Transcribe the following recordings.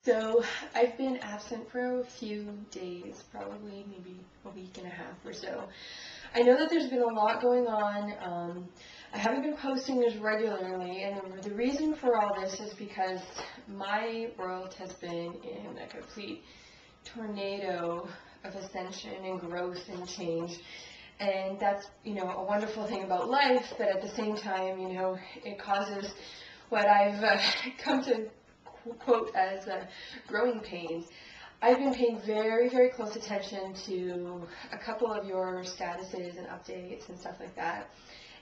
So I've been absent for a few days, probably maybe a week and a half or so. I know that there's been a lot going on. I haven't been posting as regularly, and the reason for all this is because my world has been in a complete tornado of ascension and growth and change. And that's, a wonderful thing about life, but at the same time, it causes what I've come to quote as growing pains. I've been paying very, very close attention to a couple of your statuses and updates and stuff like that.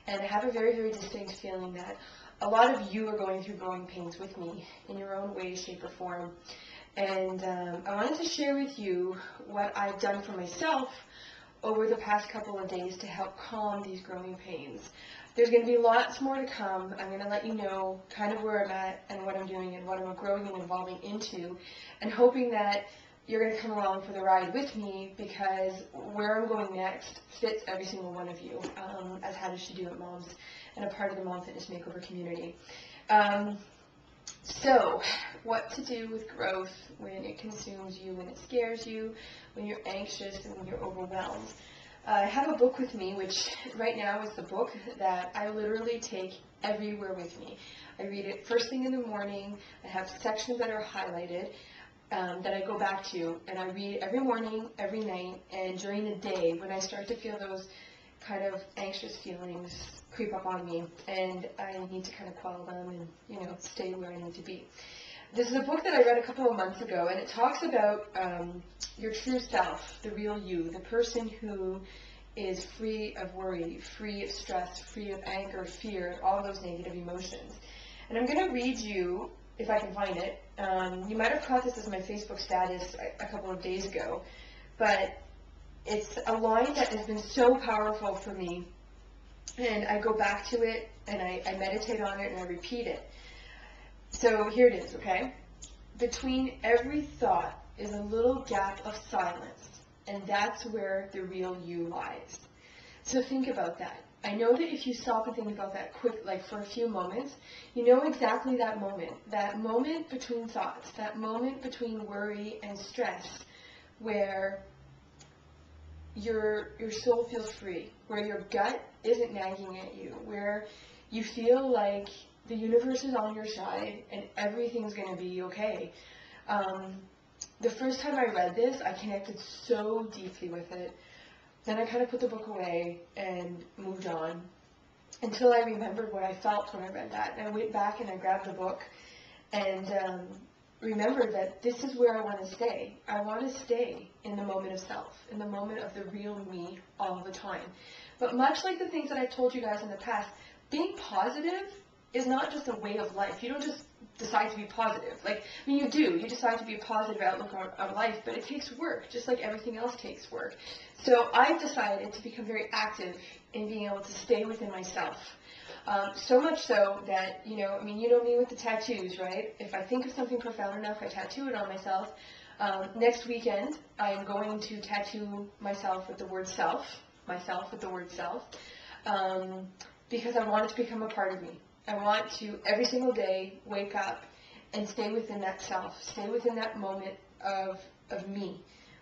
And I have a very, very distinct feeling that a lot of you are going through growing pains with me in your own way, shape, or form. And I wanted to share with you what I've done for myself over the past couple of days to help calm these growing pains. There's going to be lots more to come. I'm going to let you know kind of where I'm at and what I'm doing and what I'm growing and evolving into, and hoping that you're going to come along for the ride with me, because where I'm going next fits every single one of you as How Does She Do It Moms and a part of the Mom Fitness Makeover community. So, what to do with growth when it consumes you, when it scares you, when you're anxious, and when you're overwhelmed. I have a book with me, which right now is the book that I literally take everywhere with me. I read it first thing in the morning. I have sections that are highlighted that I go back to, and I read every morning, every night, and during the day when I start to feel those kind of anxious feelings creep up on me, and I need to kind of quell them and, stay where I need to be. This is a book that I read a couple of months ago, and it talks about your true self, the real you, the person who is free of worry, free of stress, free of anger, fear, all those negative emotions. And I'm going to read you, if I can find it. You might have caught this as my Facebook status a couple of days ago, but it's a line that has been so powerful for me, and I go back to it, and I meditate on it, and I repeat it. So here it is, okay? Between every thought is a little gap of silence, and that's where the real you lies. So think about that. I know that if you stop and think about that quick, like for a few moments, you know exactly that moment between thoughts, that moment between worry and stress, where your soul feels free, where your gut isn't nagging at you, where you feel like the universe is on your side and everything's going to be okay. The first time I read this, I connected so deeply with it. Then I kind of put the book away and moved on until I remembered what I felt when I read that. And I went back and I grabbed the book and remembered that this is where I want to stay. I want to stay in the moment of self, in the moment of the real me all the time. But much like the things that I've told you guys in the past, being positive is not just a way of life. You don't just decide to be positive. You do. You decide to be a positive outlook on life, but it takes work, just like everything else takes work. So I've decided to become very active in being able to stay within myself. So much so that, you know me with the tattoos, right? If I think of something profound enough, I tattoo it on myself. Next weekend, I'm going to tattoo myself with the word self, because I want it to become a part of me. I want to, every single day, wake up and stay within that self, stay within that moment of me,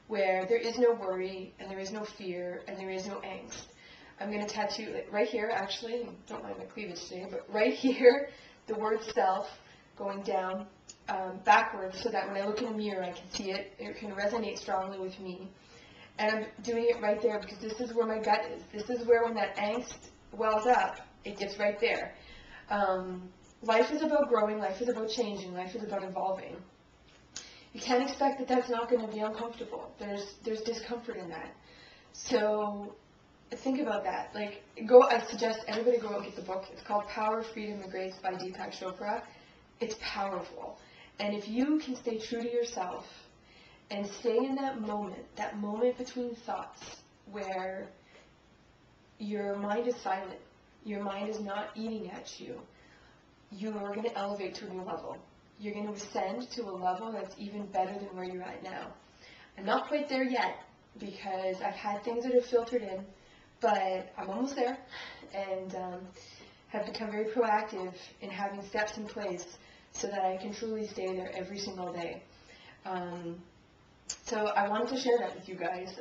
where there is no worry, and there is no fear, and there is no angst. I'm going to tattoo it right here, actually, don't mind my cleavage today, but right here, the word self going down backwards, so that when I look in the mirror, I can see it, it can resonate strongly with me. And I'm doing it right there because this is where my gut is. This is where, when that angst wells up, it gets right there. Life is about growing, life is about changing, life is about evolving. You can't expect that that's not going to be uncomfortable. There's discomfort in that. So think about that. I suggest everybody go and get the book. It's called Power, Freedom, and Grace by Deepak Chopra. It's powerful. And if you can stay true to yourself and stay in that moment between thoughts where your mind is silent, your mind is not eating at you, you are going to elevate to a new level. You're going to ascend to a level that's even better than where you're at now. I'm not quite there yet because I've had things that have filtered in, but I'm almost there, and have become very proactive in having steps in place so that I can truly stay there every single day. So I wanted to share that with you guys.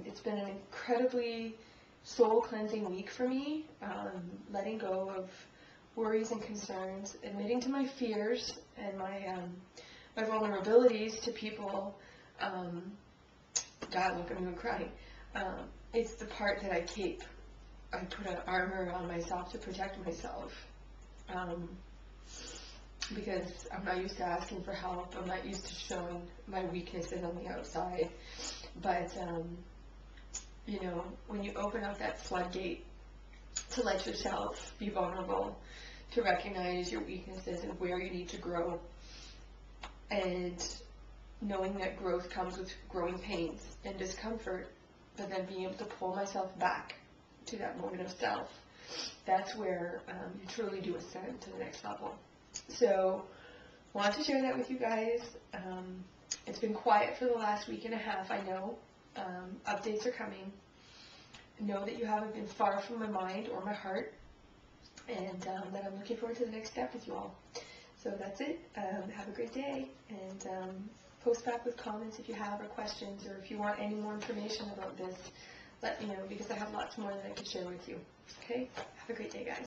It's been an incredibly soul-cleansing week for me, letting go of worries and concerns, admitting to my fears and my vulnerabilities to people. God, look, I'm even crying. It's the part that I keep. I put an armor on myself to protect myself. Because I'm not used to asking for help. I'm not used to showing my weaknesses on the outside. But, you know, when you open up that floodgate to let yourself be vulnerable, to recognize your weaknesses and where you need to grow, and knowing that growth comes with growing pains and discomfort, but then being able to pull myself back to that moment of self, that's where you truly do ascend to the next level. So, I want to share that with you guys. It's been quiet for the last week and a half, I know. Updates are coming. Know that you haven't been far from my mind or my heart, and that I'm looking forward to the next step with you all. So that's it. Have a great day, and post back with comments if you have or questions, or if you want any more information about this, let me know, because I have lots more that I can share with you. Okay? Have a great day, guys.